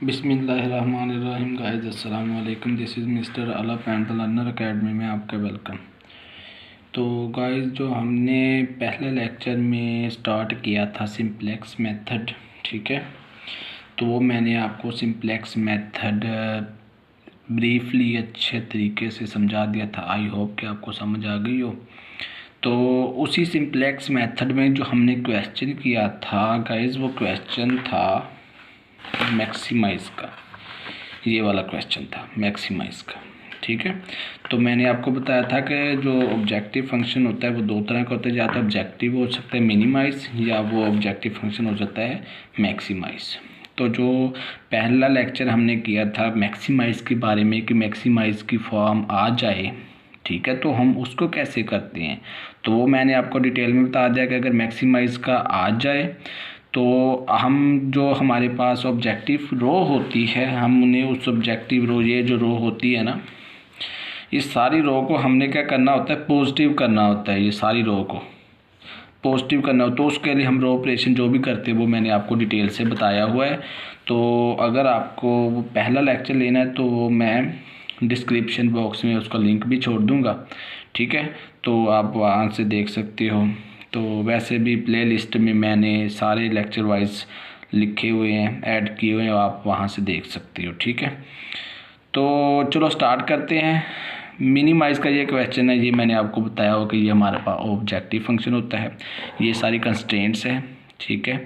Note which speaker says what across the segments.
Speaker 1: बिस्मिल्लाहिर्रहमानिर्रहीम गाइस, अस्सलाम वालेकुम। दिस इज़ मिस्टर अला पैंट लर्नर अकेडमी में आपका वेलकम। तो गाइस, जो हमने पहले लेक्चर में स्टार्ट किया था सिंप्लेक्स मेथड, ठीक है, तो वो मैंने आपको सिंप्लेक्स मेथड ब्रीफली अच्छे तरीके से समझा दिया था। आई होप कि आपको समझ आ गई हो। तो उसी सिंप्लेक्स मेथड में जो हमने क्वेश्चन किया था गाइस, वो क्वेश्चन था मैक्सिमाइज़ का। ये वाला क्वेश्चन था मैक्सिमाइज़ का, ठीक है। तो मैंने आपको बताया था कि जो ऑब्जेक्टिव फंक्शन होता है वो दो तरह का होता है, या तो ऑब्जेक्टिव हो सकता है मिनिमाइज़, या वो ऑब्जेक्टिव फंक्शन हो जाता है मैक्सिमाइज़। तो जो पहला लेक्चर हमने किया था मैक्सिमाइज़ के बारे में कि मैक्सिमाइज़ की फॉर्म आ जाए, ठीक है, तो हम उसको कैसे करते हैं, तो वो मैंने आपको डिटेल में बता दिया कि अगर मैक्सिमाइज़ का आ जाए तो हम जो हमारे पास ऑब्जेक्टिव रो होती है, हम उन्हें उस ऑब्जेक्टिव रो, ये जो रो होती है ना, इस सारी रो को हमने क्या करना होता है, पॉजिटिव करना होता है। ये सारी रो को पॉजिटिव करना हो तो उसके लिए हम रो ऑपरेशन जो भी करते हैं वो मैंने आपको डिटेल से बताया हुआ है। तो अगर आपको वो पहला लेक्चर लेना है तो मैं डिस्क्रिप्शन बॉक्स में उसका लिंक भी छोड़ दूँगा, ठीक है, तो आप वहाँ से देख सकते हो। तो वैसे भी प्ले लिस्ट में मैंने सारे लेक्चर वाइज लिखे हुए हैं, ऐड किए हुए हैं, आप वहाँ से देख सकते हो, ठीक है। तो चलो स्टार्ट करते हैं। मिनिमाइज़ का ये क्वेश्चन है, ये मैंने आपको बताया हो कि ये हमारे पास ऑब्जेक्टिव फंक्शन होता है। ये सारी कंस्ट्रेंट्स हैं, ठीक है।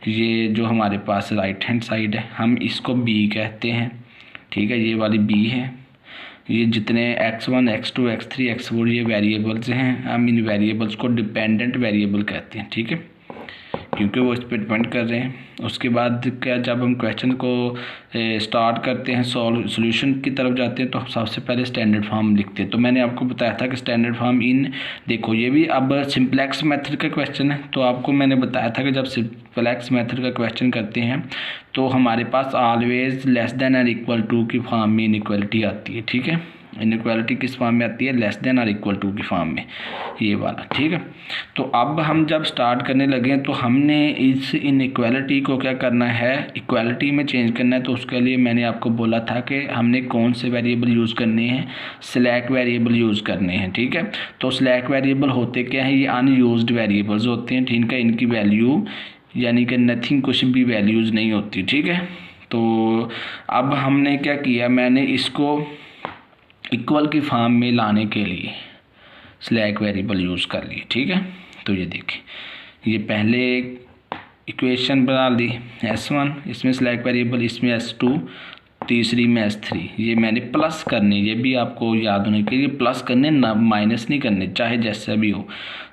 Speaker 1: ये जो हमारे पास राइट हैंड साइड है, हम इसको बी कहते हैं, ठीक है, ये वाली बी है। ये जितने x1, x2, x3, x4 ये वेरिएबल्स हैं, हम इन वेरिएबल्स को डिपेंडेंट वेरिएबल कहते हैं, ठीक है, क्योंकि वो इस पर डिपेंड कर रहे हैं। उसके बाद क्या, जब हम क्वेश्चन को स्टार्ट करते हैं, सॉल्यूशन की तरफ जाते हैं, तो सबसे पहले स्टैंडर्ड फॉर्म लिखते हैं। तो मैंने आपको बताया था कि स्टैंडर्ड फॉर्म इन, देखो ये भी अब सिंप्लेक्स मेथड का क्वेश्चन है, तो आपको मैंने बताया था कि जब सिंप्लेक्स मेथड का क्वेश्चन करते हैं तो हमारे पास ऑलवेज लेस देन और इक्वल टू की फॉर्म में इनइक्वालिटी आती है, ठीक है। इनइक्वालिटी किस फॉर्म में आती है, लेस देन और इक्वल टू की फॉर्म में, ये वाला, ठीक है। तो अब हम जब स्टार्ट करने लगे तो हमने इस इनइक्वालिटी को क्या करना है, इक्वालिटी में चेंज करना है। तो उसके लिए मैंने आपको बोला था कि हमने कौन से वेरिएबल यूज़ करने हैं, स्लैक वेरिएबल यूज़ करने हैं, ठीक है। तो स्लैक वेरिएबल होते क्या हैं, ये अनयूज्ड वेरिएबल्स होते हैं, ठीक है, इनकी वैल्यू यानी कि नथिंग, कुछ भी वैल्यूज़ नहीं होती, ठीक है। तो अब हमने क्या किया, मैंने इसको इक्वल की फॉर्म में लाने के लिए स्लैक वेरिएबल यूज़ कर लिए, ठीक है। तो ये देखें, ये पहले इक्वेशन बना दी S1, इसमें स्लैक वेरिएबल, इसमें S2, तीसरी में S3। ये मैंने प्लस करने, ये भी आपको याद होने के लिए प्लस करने, ना माइनस नहीं करने, चाहे जैसा भी हो।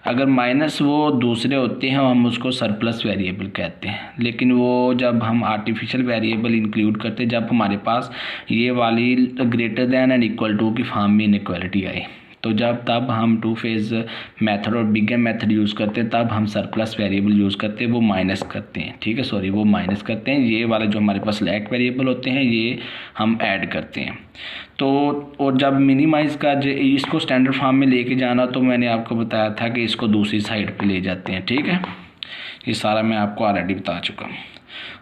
Speaker 1: अगर माइनस वो दूसरे होते हैं हम उसको सरप्लस वेरिएबल कहते हैं, लेकिन वो जब हम आर्टिफिशियल वेरिएबल इंक्लूड करते हैं, जब हमारे पास ये वाली greater than and equal to की फॉर्म में इनइक्वालिटी आए, तो तब हम टू फेज़ मेथड और बिगर मेथड यूज़ करते हैं, तब हम सरप्लस वेरिएबल यूज़ करते हैं, वो माइनस करते हैं, ठीक है, सॉरी, वो माइनस करते हैं। ये वाले जो हमारे पास स्लैक वेरिएबल होते हैं ये हम ऐड करते हैं। तो और जब मिनिमाइज़ का इसको स्टैंडर्ड फॉर्म में लेके जाना, तो मैंने आपको बताया था कि इसको दूसरी साइड पे ले जाते हैं, ठीक है। ये सारा मैं आपको ऑलरेडी बता चुका हूँ।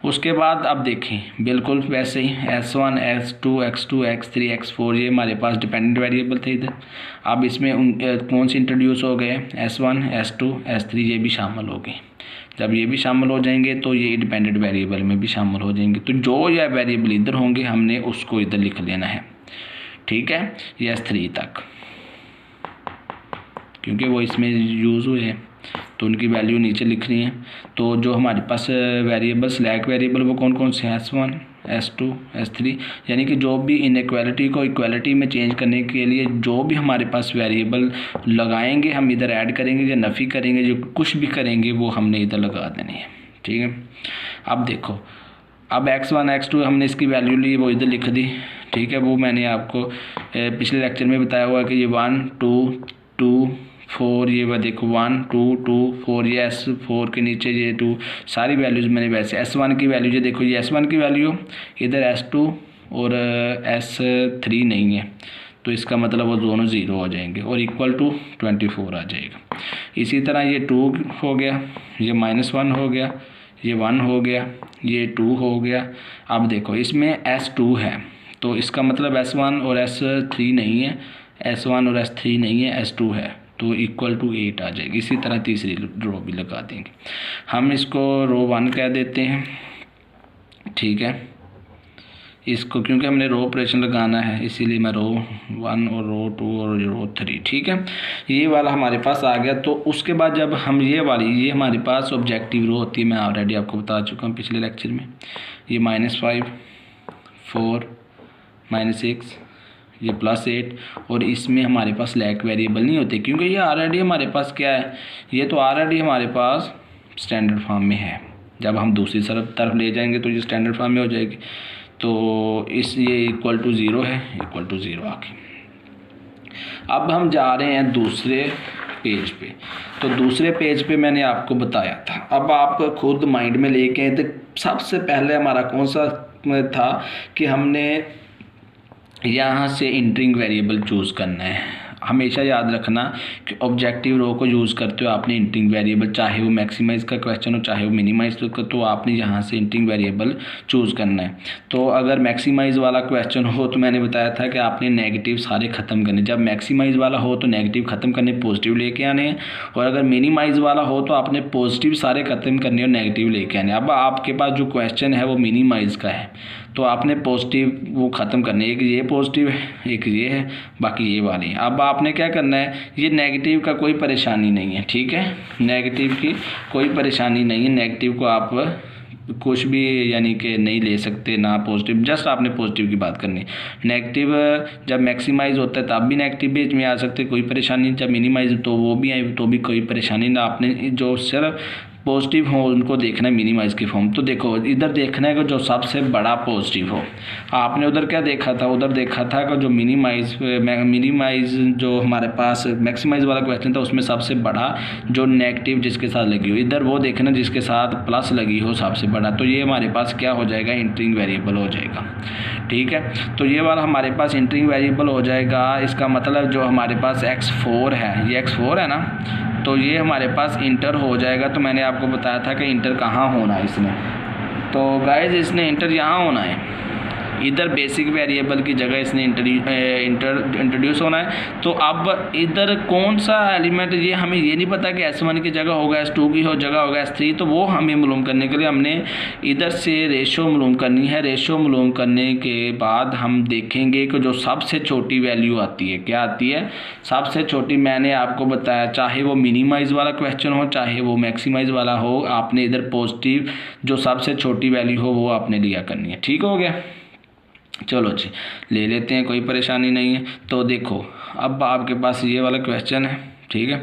Speaker 1: उसके बाद अब देखें, बिल्कुल वैसे ही S1, S2, X2, X3, X4 ये हमारे पास डिपेंडेंट वेरिएबल थे इधर। अब इसमें कौन से इंट्रोड्यूस हो गए, S1, S2, S3 ये भी शामिल हो गए। जब ये भी शामिल हो जाएंगे तो ये डिपेंडेंट वेरिएबल में भी शामिल हो जाएंगे। तो जो या वेरिएबल इधर होंगे हमने उसको इधर लिख लेना है, ठीक है, ये S3 तक, क्योंकि वो इसमें यूज़ हुए हैं तो उनकी वैल्यू नीचे लिखनी है। तो जो हमारे पास वेरिएबल स्लैक वेरिएबल वो कौन कौन से हैं, S1, S2, S3, यानी कि जो भी इनइक्वालिटी को इक्वालिटी में चेंज करने के लिए जो भी हमारे पास वेरिएबल लगाएंगे हम इधर ऐड करेंगे, या नफ़ी करेंगे, जो कुछ भी करेंगे वो हमने इधर लगा देनी है, ठीक है। अब देखो, अब X1, X2 हमने इसकी वैल्यू ली, वो इधर लिख दी, ठीक है। वो मैंने आपको पिछले लेक्चर में बताया हुआ कि ये 1, 2, 2, 4, ये वह देखो 1, 2, 2, 4, ये S4 के नीचे ये 2, सारी वैल्यूज़ मैंने वैसे S1 की वैल्यू, ये देखो ये S1 की वैल्यू, इधर S2 और S3 नहीं है, तो इसका मतलब वो दोनों ज़ीरो हो जाएंगे और इक्वल टू 24 आ जाएगा। इसी तरह ये 2 हो गया, ये -1 हो गया, ये 1 हो गया, ये 2 हो गया। अब देखो इसमें S2 है, तो इसका मतलब S1 और S3 नहीं है, S1 और S3 नहीं है, S2 है, तो इक्वल टू 8 आ जाएगी। इसी तरह तीसरी रो भी लगा देंगे। हम इसको रो 1 कह देते हैं, ठीक है। इसको क्योंकि हमने रो ऑपरेशन लगाना है इसीलिए मैं रो 1 और रो 2 और रो 3, ठीक है। ये वाला हमारे पास आ गया। तो उसके बाद जब हम ये हमारे पास ऑब्जेक्टिव रो होती है, मैं ऑलरेडी आपको बता चुका हूँ पिछले लेक्चर में। ये -5, 4, -6, ये +8, और इसमें हमारे पास लैक वेरिएबल नहीं होते क्योंकि ये ऑलरेडी हमारे पास क्या है, ये तो ऑलरेडी हमारे पास स्टैंडर्ड फॉर्म में है। जब हम दूसरी तरफ ले जाएंगे तो ये स्टैंडर्ड फॉर्म में हो जाएगी। तो ये इक्वल टू 0 है, इक्वल टू 0 आ गई। अब हम जा रहे हैं दूसरे पेज पे। तो दूसरे पेज पे मैंने आपको बताया था, अब आप खुद माइंड में लेके आए। तो सबसे पहले हमारा कौन सा था कि हमने यहाँ से इंटरिंग वेरिएबल चूज़ करना है। हमेशा याद रखना कि ऑब्जेक्टिव रो को यूज़ करते हो आपने इंटरिंग वेरिएबल, चाहे वो मैक्सिमाइज़ का क्वेश्चन हो चाहे वो मिनिमाइज़ का, तो आपने यहाँ से इंटरिंग वेरिएबल चूज़ करना है। तो अगर मैक्सिमाइज़ वाला क्वेश्चन हो तो मैंने बताया था कि आपने नेगेटिव सारे ख़त्म करने। जब मैक्सिमाइज़ वाला हो तो नेगेटिव ख़त्म करने, पॉजिटिव लेके आने हैं, और अगर मिनिमाइज़ वाला हो तो आपने पॉजिटिव सारे ख़त्म करने और नेगेटिव लेके आने। अब आपके पास जो क्वेश्चन है वो मिनिमाइज़ का है, तो आपने पॉजिटिव वो ख़त्म करने, एक ये पॉजिटिव है, एक ये है, बाकी ये वाली। अब आपने क्या करना है, ये नेगेटिव का कोई परेशानी नहीं है, ठीक है। नेगेटिव की कोई परेशानी नहीं है, नेगेटिव को आप कुछ भी यानी कि नहीं ले सकते ना पॉजिटिव, जस्ट आपने पॉजिटिव की बात करनी। नेगेटिव जब मैक्सिमाइज़ होता है तब भी नेगेटिव बीच में आ सकते, कोई परेशानी नहीं। जब मिनिमाइज तो वो भी आए तो भी कोई परेशानी ना। आपने जो सिर्फ पॉजिटिव हो उनको देखना है मिनिमाइज़ की फॉर्म। तो देखो इधर देखना है कि जो सबसे बड़ा पॉजिटिव हो। आपने उधर क्या देखा था, उधर देखा था कि जो मिनिमाइज़ जो हमारे पास मैक्सिमाइज़ वाला क्वेश्चन था उसमें सबसे बड़ा जो नेगेटिव जिसके साथ लगी हो, इधर वो देखना जिसके साथ प्लस लगी हो सबसे बड़ा। तो ये हमारे पास क्या हो जाएगा, इंटरिंग वेरिएबल हो जाएगा, ठीक है। तो ये वाला हमारे पास इंटरिंग वेरिएबल हो जाएगा। इसका मतलब जो हमारे पास x4 है, ये x4 है ना, तो ये हमारे पास इंटर हो जाएगा। तो मैंने आपको बताया था कि इंटर कहाँ होना है इसने, तो गाइस इसने इंटर यहाँ होना है। इधर बेसिक वेरिएबल की जगह इसने इंट्रोड्यूस होना है। तो अब इधर कौन सा एलिमेंट, ये हमें ये नहीं पता कि S1 की जगह होगा S2 की जगह होगा S3, तो वो हमें मालूम करने के लिए हमने इधर से रेशो मालूम करनी है। रेशो मालूम करने के बाद हम देखेंगे कि जो सबसे छोटी वैल्यू आती है, क्या आती है सबसे छोटी। मैंने आपको बताया चाहे वो मिनिमाइज़ वाला क्वेश्चन हो चाहे वो मैक्सिमाइज़ वाला हो, आपने इधर पॉजिटिव जो सबसे छोटी वैल्यू हो वो आपने लिया करनी है, ठीक हो गया। चलो जी ले लेते हैं, कोई परेशानी नहीं है। तो देखो अब आपके पास ये वाला क्वेश्चन है, ठीक है।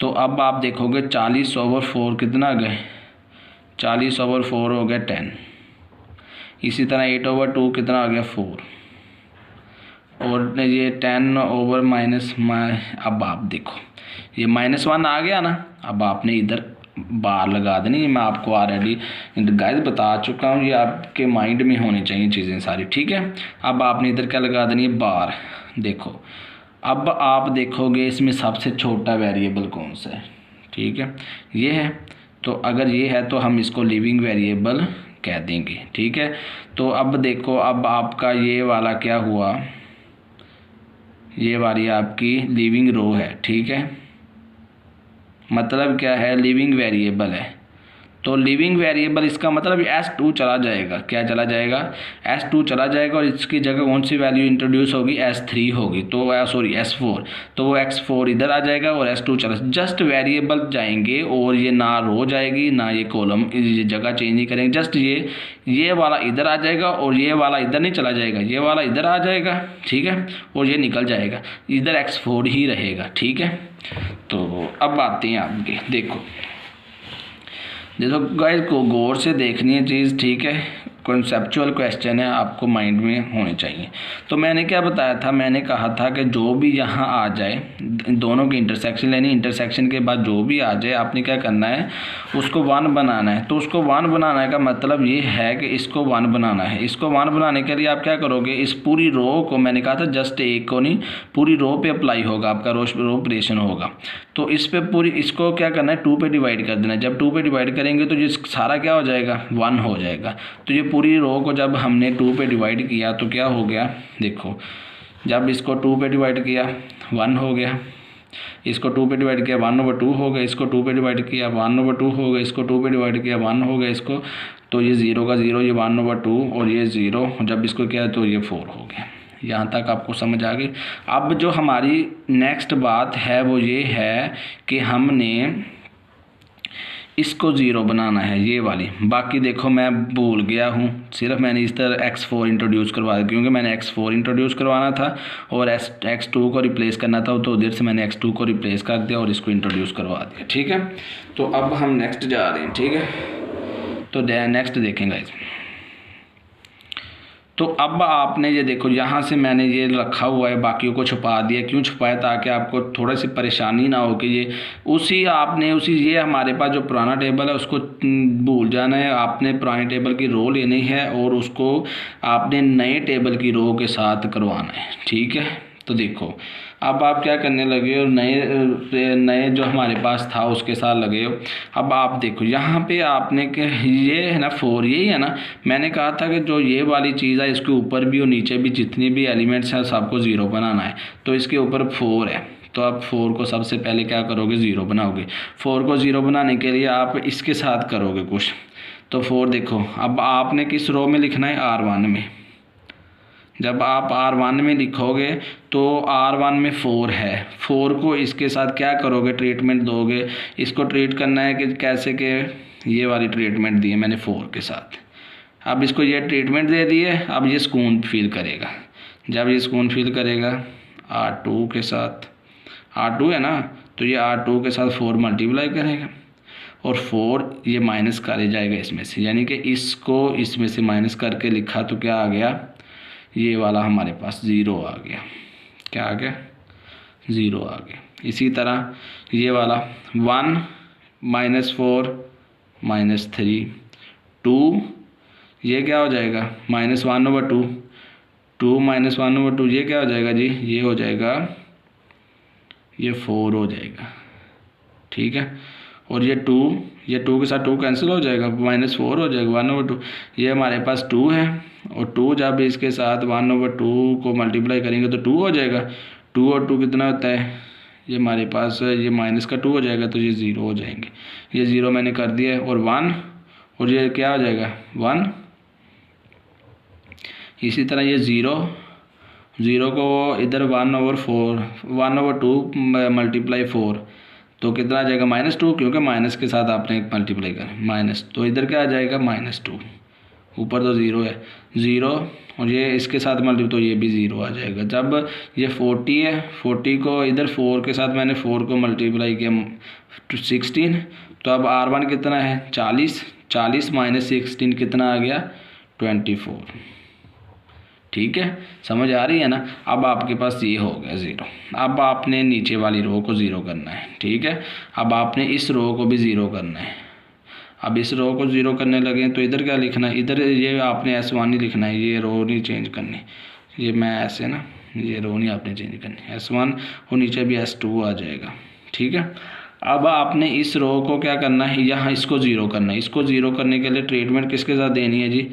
Speaker 1: तो अब आप देखोगे 40/4 कितना आ गए, 40/4 हो गया 10। इसी तरह 8/2 कितना आ गया 4, और ये 10/- अब आप देखो ये -1 आ गया ना। अब आपने इधर बार लगा देनी, मैं आपको ऑलरेडी गाइस बता चुका हूँ, ये आपके माइंड में होनी चाहिए चीज़ें सारी, ठीक है। अब आपने इधर क्या लगा देनी है, बार। देखो अब आप देखोगे इसमें सबसे छोटा वेरिएबल कौन सा है, ठीक है, ये है। तो अगर ये है तो हम इसको लिविंग वेरिएबल कह देंगे, ठीक है। तो अब देखो अब आपका ये वाला क्या हुआ, ये वाली आपकी लिविंग रो है, ठीक है। मतलब क्या है, लिविंग वेरिएबल है। तो लिविंग वेरिएबल इसका मतलब S2 चला जाएगा, क्या चला जाएगा, S2 चला जाएगा, और इसकी जगह कौन सी वैल्यू इंट्रोड्यूस होगी, S3 होगी। तो सॉरी S4, तो वो x4 इधर आ जाएगा और S2 चला, जस्ट वेरिएबल जाएंगे और ये ना रो जाएगी ना ये कॉलम, ये जगह चेंज नहीं करेंगे। जस्ट ये वाला इधर आ जाएगा और ये वाला इधर नहीं चला जाएगा, ये वाला इधर आ जाएगा, ठीक है, और ये निकल जाएगा, इधर x4 ही रहेगा, ठीक है। तो अब आते हैं आपके, देखो गाइस को गौर से देखनी है चीज़, ठीक है। कॉन्सेप्चुअल क्वेश्चन है, आपको माइंड में होने चाहिए। तो मैंने क्या बताया था, मैंने कहा था कि जो भी यहाँ आ जाए दोनों की इंटरसेक्शन लेनी, इंटरसेक्शन के बाद जो भी आ जाए आपने क्या करना है, उसको 1 बनाना है। तो उसको 1 बनाने का मतलब ये है कि इसको 1 बनाना है। इसको 1 बनाने के लिए आप क्या करोगे, इस पूरी रो को, मैंने कहा था जस्ट एक को नहीं पूरी रो पे अप्लाई होगा, आपका रो ऑपरेशन होगा। तो इस पे पूरी इसको क्या करना है 2 पे डिवाइड कर देना है। जब 2 पे डिवाइड करेंगे तो जिस सारा क्या हो जाएगा 1 हो जाएगा। तो ये पूरी रो को जब हमने 2 पे डिवाइड किया तो क्या हो गया, देखो जब इसको 2 पे डिवाइड किया 1 हो गया, इसको 2 पे डिवाइड किया 1/2 हो गया, इसको 2 पे डिवाइड किया 1/2 हो गया, इसको 2 पे डिवाइड किया 1 हो गया, इसको तो ये 0 का 0, ये 1/2 और ये 0, जब इसको किया तो ये 4 हो गया। यहाँ तक आपको समझ आ गई। अब जो हमारी नेक्स्ट बात है वो ये है कि हमने इसको 0 बनाना है, ये वाली। बाकी देखो मैं भूल गया हूँ, सिर्फ मैंने इस तरह x4 इंट्रोड्यूस करवा दिया, क्योंकि मैंने x4 इंट्रोड्यूस करवाना था और x2 को रिप्लेस करना था, तो उधर से मैंने x2 को रिप्लेस कर दिया और इसको इंट्रोड्यूस करवा दिया। ठीक है, तो अब हम नेक्स्ट जा रहे हैं। ठीक है, तो नेक्स्ट देखेंगे गाइस। तो अब आपने ये देखो यहाँ से मैंने ये रखा हुआ है, बाकियों को छुपा दिया। क्यों छुपाया? ताकि आपको थोड़ी सी परेशानी ना हो कि ये ये हमारे पास जो पुराना टेबल है उसको भूल जाना है। आपने पुराने टेबल की रो लेनी है और उसको आपने नए टेबल की रो के साथ करवाना है। ठीक है, तो देखो अब आप क्या करने लगे हो, नए जो हमारे पास था उसके साथ लगे हो। अब आप देखो यहाँ पे आपने ये है ना 4, यही है ना, मैंने कहा था कि जो ये वाली चीज़ है इसके ऊपर भी और नीचे भी जितनी भी एलिमेंट्स हैं सबको 0 बनाना है। तो इसके ऊपर 4 है, तो आप 4 को सबसे पहले क्या करोगे 0 बनाओगे। 4 को 0 बनाने के लिए आप इसके साथ करोगे कुछ। तो 4 देखो अब आपने किस रो में लिखना है, R1 में। जब आप R1 में लिखोगे तो R1 में 4 है, 4 को इसके साथ क्या करोगे ट्रीटमेंट दोगे। इसको ट्रीट करना है कि कैसे के ये वाली ट्रीटमेंट दी है मैंने 4 के साथ। अब इसको ये ट्रीटमेंट दे दी है, अब ये सुकून फील करेगा। जब ये सुकून फील करेगा R2 के साथ, R2 है ना, तो ये R2 के साथ 4 मल्टीप्लाई करेगा और 4 ये माइनस करे जाएगा इसमें से, यानी कि इसको इसमें से माइनस करके लिखा तो क्या आ गया, ये वाला हमारे पास 0 आ गया। क्या आ गया, 0 आ गया। इसी तरह ये वाला 1 -4 -3 2, ये क्या हो जाएगा -1/2, 2 -1/2 ये क्या हो जाएगा जी, ये हो जाएगा, ये 4 हो जाएगा। ठीक है, और ये 2 के साथ 2 कैंसिल हो जाएगा, -4 हो जाएगा 1/2। ये हमारे पास 2 है और 2 जब इसके साथ 1/2 को मल्टीप्लाई करेंगे तो 2 हो जाएगा। 2 और 2 कितना होता है, ये हमारे पास ये माइनस का 2 हो जाएगा, तो ये 0 हो जाएंगे। ये 0 मैंने कर दिया है और 1, और ये क्या हो जाएगा 1। इसी तरह ये 0 को इधर 1/2 मल्टीप्लाई 4 तो कितना आ जाएगा -2, क्योंकि माइनस के साथ आपने मल्टीप्लाई कर माइनस, तो इधर क्या आ जाएगा -2। ऊपर तो 0 है, 0 और ये इसके साथ मल्टीप्लाई तो ये भी 0 आ जाएगा। जब ये 40 है, 40 को इधर 4 के साथ मैंने 4 को मल्टीप्लाई किया 16, तो अब R1 कितना है 40 -16 कितना आ गया 24। ठीक है, समझ आ रही है ना। अब आपके पास ये हो गया 0। अब आपने नीचे वाली रो को 0 करना है। ठीक है, अब आपने इस रो को भी 0 करना है। अब इस रो को 0 करने लगे तो इधर क्या लिखना है, इधर ये आपने S1 नहीं लिखना है, ये रो नहीं चेंज करनी, ये मैं ऐसे ना, ये रो नहीं आपने चेंज करनी, S1 और नीचे भी S2 आ जाएगा। ठीक है, अब आपने इस रो को क्या करना है, यहाँ इसको 0 करना है। इसको 0 करने के लिए ट्रीटमेंट किसके साथ देनी है जी,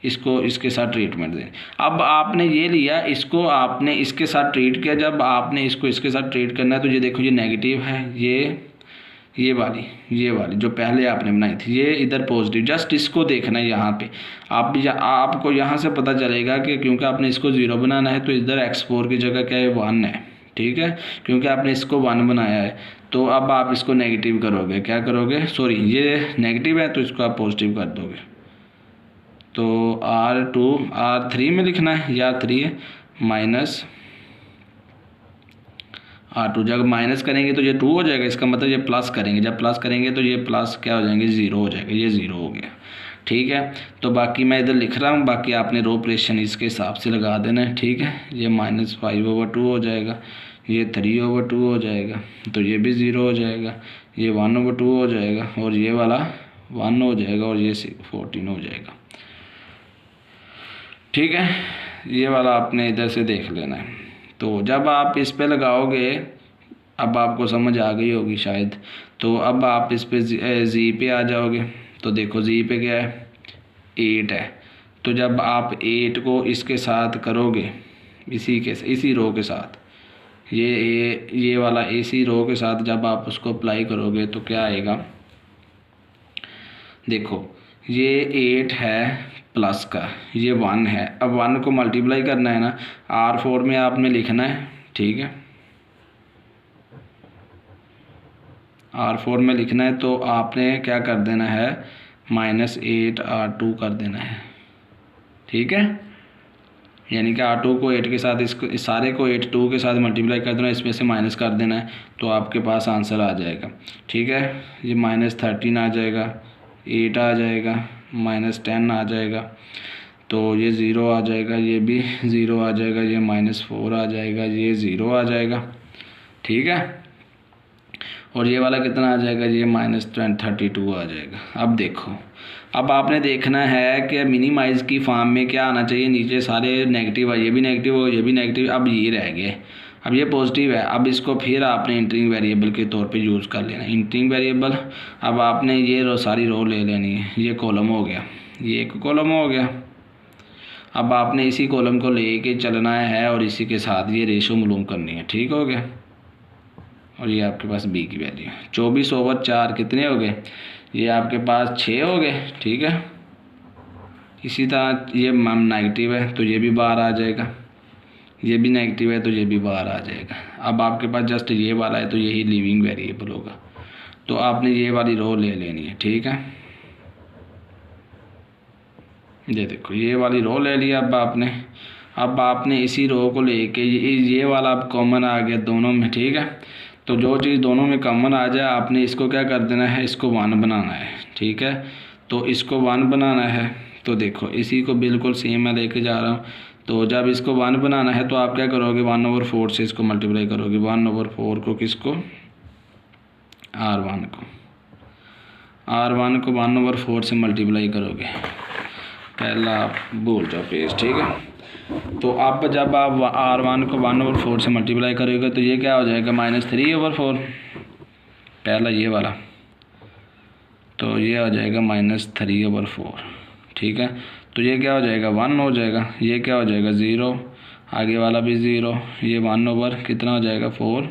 Speaker 1: इसको इसके साथ ट्रीटमेंट दें। अब आपने ये लिया, इसको आपने इसके साथ ट्रीट किया, जब आपने इसको इसके साथ ट्रीट करना है तो ये देखो ये नेगेटिव है, ये वाली जो पहले आपने बनाई थी ये इधर पॉजिटिव। जस्ट इसको देखना है यहाँ पे, आपको यहाँ से पता चलेगा कि क्योंकि आपने इसको 0 बनाना है तो इधर x4 की जगह क्या है 1 है। ठीक है, क्योंकि आपने इसको 1 बनाया है, तो अब आप इसको नेगेटिव करोगे, क्या करोगे, सॉरी ये नेगेटिव है तो इसको आप पॉजिटिव कर दोगे। तो R3 में लिखना है, या 3 है -R2। जब माइनस करेंगे तो ये 2 हो जाएगा, इसका मतलब ये प्लस करेंगे, जब प्लस करेंगे तो ये प्लस क्या हो जाएंगे 0 हो जाएगा, ये 0 हो गया। ठीक है, तो बाकी मैं इधर लिख रहा हूँ, बाकी आपने रो ऑपरेशन इसके हिसाब से लगा देना है। ठीक है, ये -5/2 हो जाएगा, ये 3/2 हो जाएगा, तो ये भी 0 हो जाएगा, ये 1/2 हो जाएगा और ये वाला 1 हो जाएगा और ये 14 हो जाएगा। ठीक है, ये वाला आपने इधर से देख लेना है। तो जब आप इस पे लगाओगे अब आपको समझ आ गई होगी शायद। तो अब आप इस पे जी पे आ जाओगे। तो देखो जी पे क्या है, 8 है। तो जब आप 8 को इसके साथ करोगे, इसी रो के साथ, ये वाला इसी रो के साथ जब आप उसको अप्लाई करोगे तो क्या आएगा, देखो ये 8 है प्लस का, ये 1 है। अब 1 को मल्टीप्लाई करना है ना, R4 में आपने लिखना है, ठीक है, R4 में लिखना है। तो आपने क्या कर देना है, -8 R2 कर देना है, ठीक है। यानी कि R2 को 8 के साथ, इसको इस सारे को 8 2 के साथ मल्टीप्लाई कर देना, इसमें से माइनस कर देना है, तो आपके पास आंसर आ जाएगा, ठीक है। ये -13 आ जाएगा, 8 आ जाएगा, -10 आ जाएगा, तो ये 0 आ जाएगा, ये भी 0 आ जाएगा, ये -4 आ जाएगा, ये 0 आ जाएगा, ठीक है। और ये वाला कितना आ जाएगा, ये -32 आ जाएगा। अब देखो, अब आपने देखना है कि मिनिमाइज़ की फॉर्म में क्या आना चाहिए, नीचे सारे नेगेटिव है, ये भी नेगेटिव हो, ये भी नेगेटिव, अब ये रह गए, अब ये पॉजिटिव है। अब इसको फिर आपने इंटरिंग वेरिएबल के तौर पे यूज़ कर लेना, इंटरिंग वेरिएबल। अब आपने ये सारी रो ले लेनी है, ये कॉलम हो गया, ये एक कॉलम हो गया। अब आपने इसी कॉलम को लेके चलना है और इसी के साथ ये रेशो मालूम करनी है, ठीक हो गया। और ये आपके पास b की वैल्यू 24/4 कितने हो गए, ये आपके पास 6 हो गए, ठीक है। इसी तरह ये नेगेटिव है तो ये भी बाहर आ जाएगा, ये भी नेगेटिव है तो ये भी बाहर आ जाएगा। अब आपके पास जस्ट ये वाला है तो यही लिविंग वेरिएबल होगा, तो आपने ये वाली रो ले लेनी है, ठीक है। ये देखो ये वाली रो ले लिया। अब आपने इसी रो को लेके ये वाला अब कॉमन आ गया दोनों में, ठीक है। तो जो चीज़ दोनों में कॉमन आ जाए, आपने इसको क्या कर देना है, इसको 1 बनाना है, ठीक है। तो इसको 1 बनाना है, तो देखो इसी को बिल्कुल सेम मैं लेके जा रहा हूँ। तो जब इसको 1 बनाना है तो आप क्या करोगे, 1/4 से इसको मल्टीप्लाई करोगे। 1/4 को किसको, R1 को 1/4 से मल्टीप्लाई करोगे। पहला आप भूल जाओ पेज, ठीक है। तो अब जब आप R1 को 1/4 से मल्टीप्लाई करोगे तो ये क्या हो जाएगा, -3/4, पहला ये वाला, तो ये आ जाएगा -3/4, ठीक है। तो ये क्या हो जाएगा, 1 हो जाएगा, ये क्या हो जाएगा 0, आगे वाला भी 0, ये 1 कितना हो जाएगा 4,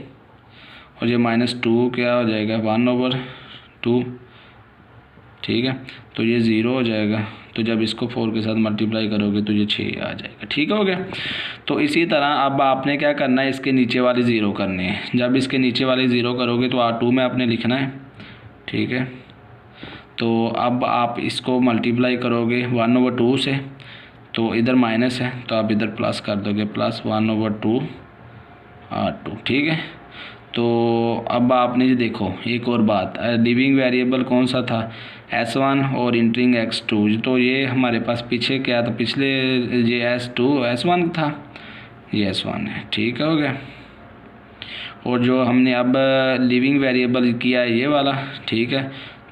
Speaker 1: और ये -2 क्या हो जाएगा 1/2, ठीक है। तो ये 0 हो जाएगा, तो जब इसको 4 के साथ मल्टीप्लाई करोगे तो ये 6 आ जाएगा, ठीक हो गया। तो इसी तरह अब आपने क्या करना है, इसके नीचे वाली 0 करनी है। जब इसके नीचे वाली 0 करोगे तो R2 में आपने लिखना है, ठीक है। तो अब आप इसको मल्टीप्लाई करोगे 1/2 से, तो इधर माइनस है तो आप इधर प्लस कर दोगे, +1/2 R2, ठीक है। तो अब आपने ये देखो एक और बात, लिविंग वेरिएबल कौन सा था, S1 और इंटरिंग X2। तो ये हमारे पास पीछे क्या था, पिछले ये S1 था, ये S1 है, ठीक हो गया। और जो हमने अब लिविंग वेरिएबल किया है ये वाला, ठीक है।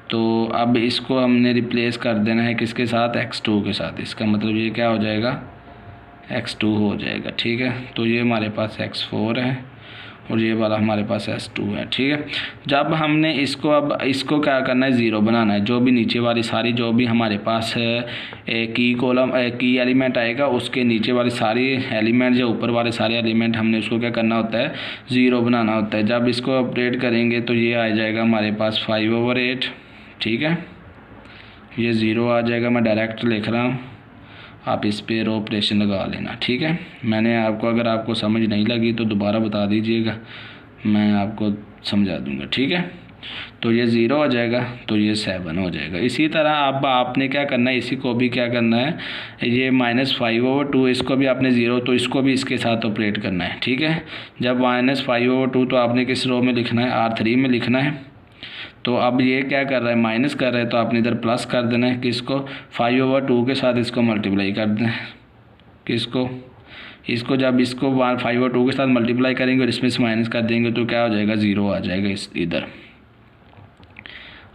Speaker 1: तो अब इसको हमने रिप्लेस कर देना है किसके साथ, X2 के साथ। इसका मतलब ये क्या हो जाएगा, X2 हो जाएगा, ठीक है। तो ये हमारे पास X4 है और ये वाला हमारे पास S2 है, ठीक है। जब हमने इसको अब इसको क्या करना है, 0 बनाना है। जो भी नीचे वाली सारी जो भी हमारे पास की कॉलम की एलिमेंट आएगा, उसके नीचे वाली सारी एलिमेंट या ऊपर वाले सारे एलिमेंट हमने उसको क्या करना होता है, 0 बनाना होता है। जब इसको अपडेट करेंगे तो ये आ जाएगा हमारे पास 5/8, ठीक है। ये 0 आ जाएगा, मैं डायरेक्ट लिख रहा हूँ, आप इस पर ऑपरेशन लगा लेना, ठीक है। मैंने आपको, अगर आपको समझ नहीं लगी तो दोबारा बता दीजिएगा, मैं आपको समझा दूंगा, ठीक है। तो ये 0 हो जाएगा, तो ये 7 हो जाएगा। इसी तरह अब आपने क्या करना है, इसी को भी क्या करना है, ये -5/2, इसको भी आपने 0, तो इसको भी इसके साथ ऑपरेट करना है, ठीक है। जब -5/2 तो आपने किस रो में लिखना है, R3 में लिखना है। तो अब ये क्या कर रहा है, माइनस कर रहा है, तो आपने इधर प्लस कर देना है, किसको, 5/2 के साथ इसको मल्टीप्लाई कर देना है, किसको, इसको। जब इसको 5/2 के साथ मल्टीप्लाई करेंगे और इसमें से माइनस कर देंगे तो क्या हो जाएगा, 0 आ जाएगा इस इधर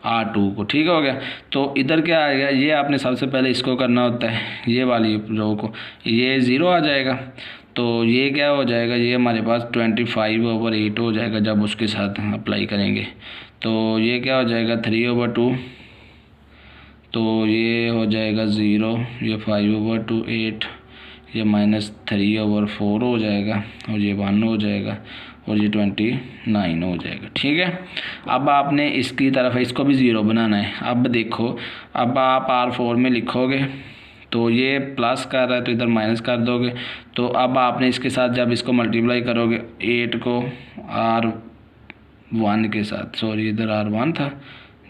Speaker 1: R2 को, ठीक हो गया। तो इधर क्या आएगा, ये आपने सबसे पहले इसको करना होता है, ये वाली रो को, ये 0 आ जाएगा। तो ये क्या हो जाएगा, ये हमारे पास 25/8 हो जाएगा जब उसके साथ अप्लाई करेंगे। तो ये क्या हो जाएगा 3/2, तो ये हो जाएगा 0, ये 5/2 8, ये -3/4 हो जाएगा, और ये 1 हो जाएगा, और ये 29 हो जाएगा। ठीक है, अब आपने इसकी तरफ इसको भी 0 बनाना है। अब देखो, अब आप R4 में लिखोगे तो ये प्लस कर रहा है तो इधर माइनस कर दोगे। तो अब आपने इसके साथ जब इसको मल्टीप्लाई करोगे 8 को R1 के साथ, सॉरी इधर R1 था,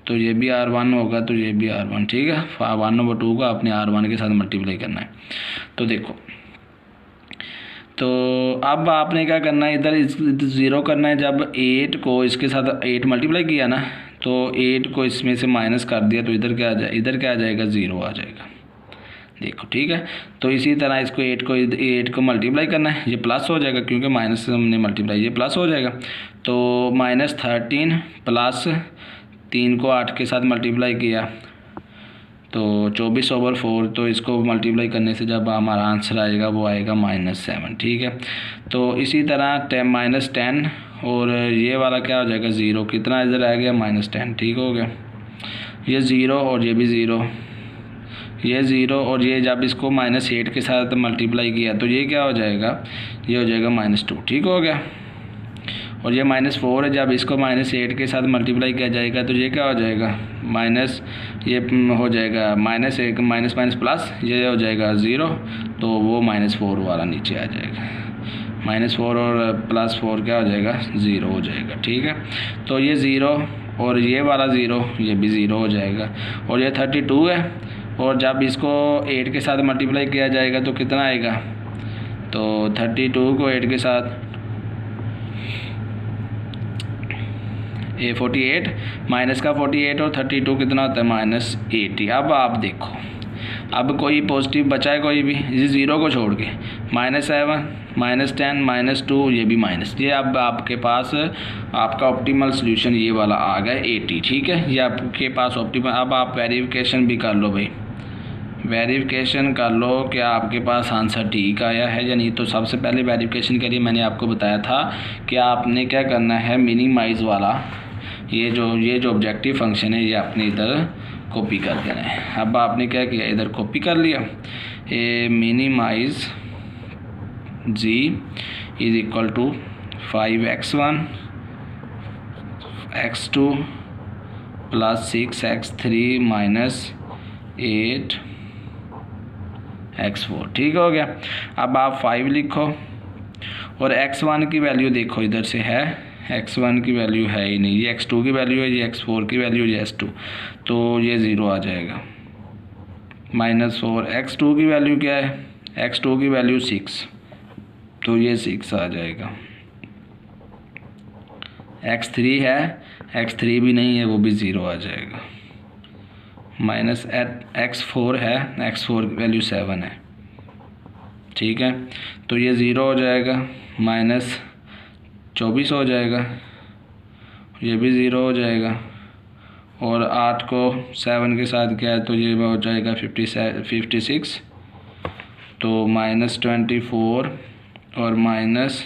Speaker 1: तो ये भी R1 होगा, तो ये भी R1। ठीक है, 1/2 को आपने R1 के साथ मल्टीप्लाई करना है। तो देखो, तो अब आपने क्या करना है, इधर 0 करना है। जब 8 को इसके साथ 8 मल्टीप्लाई किया ना, तो 8 को इसमें से माइनस कर दिया, तो इधर क्या आ जाएगा 0 आ जाएगा। देखो, ठीक है। तो इसी तरह इसको 8 को मल्टीप्लाई करना है, ये प्लस हो जाएगा क्योंकि माइनस से हमने मल्टीप्लाई, ये प्लस हो जाएगा। तो -13 प्लस 3 को 8 के साथ मल्टीप्लाई किया तो 24/4, तो इसको मल्टीप्लाई करने से जब हमारा आंसर आएगा वो आएगा -7। ठीक है, तो इसी तरह -10 और ये वाला क्या हो जाएगा 0, कितना इधर आ गया -10। ठीक हो गया, ये 0 और ये भी 0, ये 0 और ये जब इसको -8 के साथ मल्टीप्लाई किया तो ये क्या हो जाएगा, ये हो जाएगा -2। ठीक हो गया, और ये -4 है, जब इसको -8 के साथ मल्टीप्लाई किया जाएगा तो ये क्या हो जाएगा ये हो जाएगा -1 माइनस प्लस, ये हो जाएगा 0, तो वो -4 वाला नीचे आ जाएगा। -4 और +4 क्या हो जाएगा 0 हो जाएगा। ठीक है, तो ये 0 और ये वाला 0, ये भी 0 हो जाएगा, और ये 32 है, और जब इसको 8 के साथ मल्टीप्लाई किया जाएगा तो कितना आएगा, तो 32 को 8 के साथ 48 माइनस का 48 और 32 कितना होता है -80। अब आप देखो, अब कोई पॉजिटिव बचा है कोई भी, इस 0 को छोड़ के, -7 -10 -2, ये भी माइनस, ये अब आपके पास आपका ऑप्टिमल सोल्यूशन ये वाला आ गया 80। ठीक है, ये आपके पास ऑप्टिमल। अब आप वेरिफिकेशन भी कर लो भाई, वेरिफिकेशन कर लो क्या आपके पास आंसर ठीक आया है या नहीं। तो सबसे पहले वेरिफिकेशन के लिए मैंने आपको बताया था कि आपने क्या करना है, मिनिमाइज़ वाला ये जो ऑब्जेक्टिव फंक्शन है ये आपने इधर कॉपी कर देना है। अब आपने क्या किया, इधर कॉपी कर लिया, ए minimize g is equal to 5x1 x2 plus 6x3 minus 8x4। ठीक हो गया, अब आप 5 लिखो और x1 की वैल्यू देखो, इधर से है x1 की वैल्यू है ही नहीं, ये x2 की वैल्यू है, ये x4 की वैल्यू है, x2, तो ये 0 आ जाएगा। -4 x2 की वैल्यू क्या है, x2 की वैल्यू 6, तो ये 6 आ जाएगा। x3 है, x3 भी नहीं है, वो भी 0 आ जाएगा। -x4 है, x4 की वैल्यू 7 है। ठीक है, तो ये 0 हो जाएगा, -24 हो जाएगा, ये भी 0 हो जाएगा, और 8 को 7 के साथ क्या है तो ये हो जाएगा 56, तो -24 और -20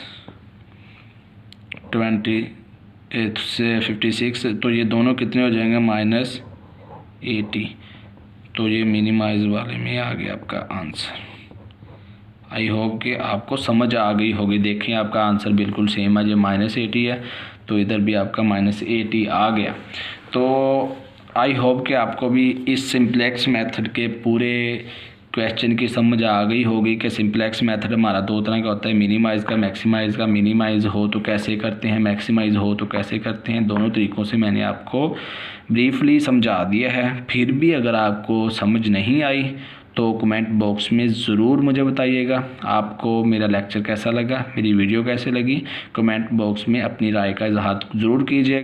Speaker 1: से 56, तो ये दोनों कितने हो जाएंगे -80। तो ये मिनिमाइज वाले में आ गया आपका आंसर। आई होप कि आपको समझ आ गई होगी। देखें आपका आंसर बिल्कुल सेम है, ये -80 है, तो इधर भी आपका -80 आ गया। तो आई होप कि आपको भी इस सिंप्लेक्स मेथड के पूरे क्वेश्चन की समझ आ गई होगी कि सिंप्लेक्स मेथड हमारा 2 तरह का होता है, मिनिमाइज़ का, मैक्सिमाइज़ का। मिनिमाइज़ हो तो कैसे करते हैं, मैक्सिमाइज़ हो तो कैसे करते हैं, दोनों तरीक़ों से मैंने आपको ब्रीफली समझा दिया है। फिर भी अगर आपको समझ नहीं आई तो कमेंट बॉक्स में ज़रूर मुझे बताइएगा आपको मेरा लेक्चर कैसा लगा, मेरी वीडियो कैसे लगी। कमेंट बॉक्स में अपनी राय का इजहार ज़रूर कीजिएगा।